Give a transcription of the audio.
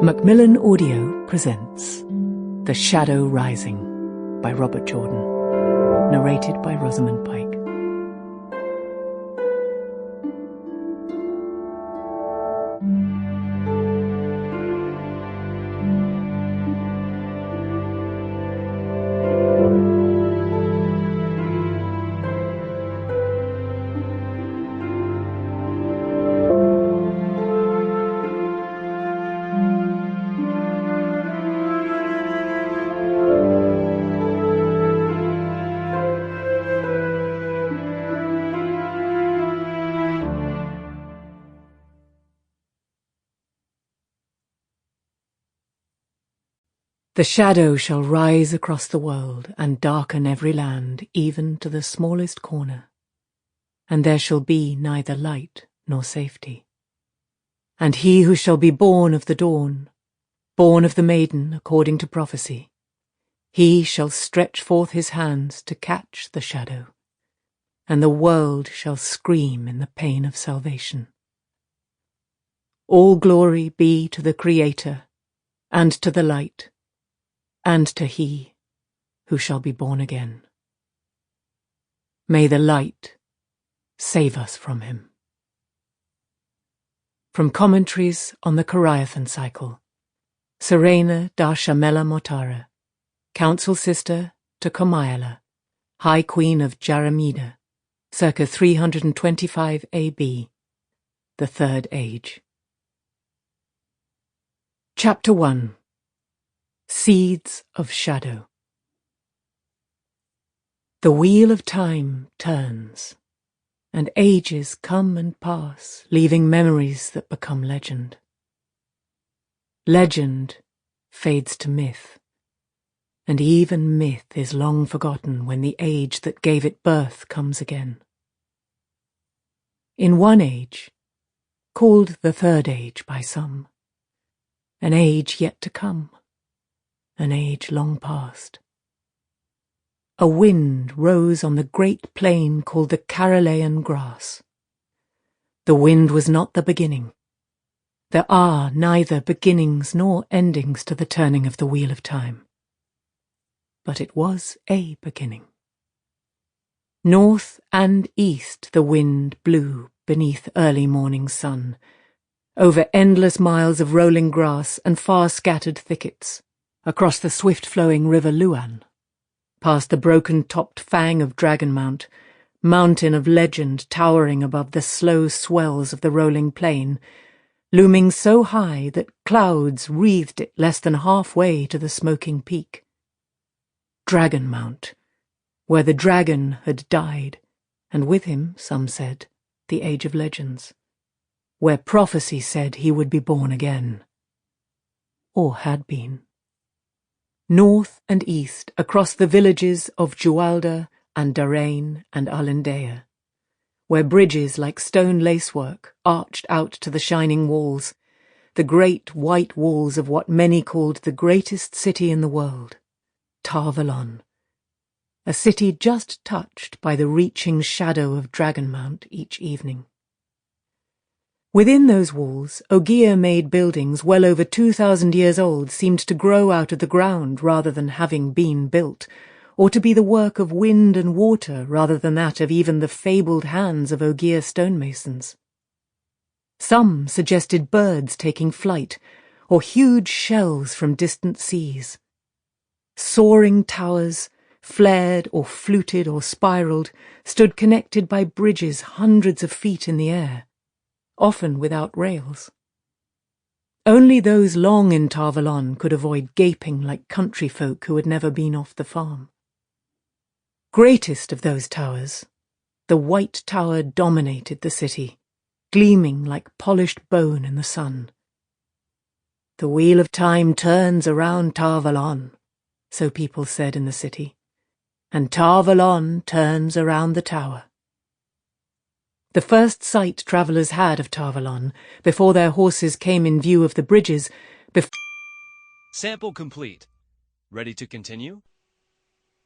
Macmillan Audio presents The Shadow Rising by Robert Jordan, narrated by Rosamund Pike. The shadow shall rise across the world and darken every land, even to the smallest corner, and there shall be neither light nor safety. And he who shall be born of the dawn, born of the maiden according to prophecy, he shall stretch forth his hands to catch the shadow, and the world shall scream in the pain of salvation. All glory be to the Creator, and to the light, and to he who shall be born again. May the light save us from him. From Commentaries on the Coriathan Cycle, Serena Darshamela Motara, Council Sister to Comaila, High Queen of Jaramida, circa 325 AB, the Third Age. Chapter 1. Seeds of Shadow. The wheel of time turns, and ages come and pass, leaving memories that become legend. Legend fades to myth, and even myth is long forgotten when the age that gave it birth comes again. In one age, called the Third Age by some, an age yet to come, an age long past, a wind rose on the great plain called the Carolean grass. The wind was not the beginning. There are neither beginnings nor endings to the turning of the wheel of time. But it was a beginning. North and east the wind blew beneath early morning sun, over endless miles of rolling grass and far-scattered thickets, across the swift-flowing river Luan, past the broken-topped fang of Dragonmount, mountain of legend towering above the slow swells of the rolling plain, looming so high that clouds wreathed it less than halfway to the smoking peak. Dragonmount, where the dragon had died, and with him, some said, the age of legends, where prophecy said he would be born again, or had been. North and east, across the villages of Jualda and Darain and Alindea, where bridges like stone lacework arched out to the shining walls, the great white walls of what many called the greatest city in the world, Tarvalon, a city just touched by the reaching shadow of Dragonmount each evening. Within those walls, Ogier-made buildings well over 2,000 years old seemed to grow out of the ground rather than having been built, or to be the work of wind and water rather than that of even the fabled hands of Ogier stonemasons. Some suggested birds taking flight, or huge shells from distant seas. Soaring towers, flared or fluted or spiraled, stood connected by bridges hundreds of feet in the air, often without rails. Only those long in Tarvalon could avoid gaping like country folk who had never been off the farm. Greatest of those towers, the White Tower dominated the city, gleaming like polished bone in the sun. The wheel of time turns around Tarvalon, so people said in the city, and Tarvalon turns around the tower. The first sight travellers had of Tarvalon, before their horses came in view of the bridges, Sample complete. Ready to continue?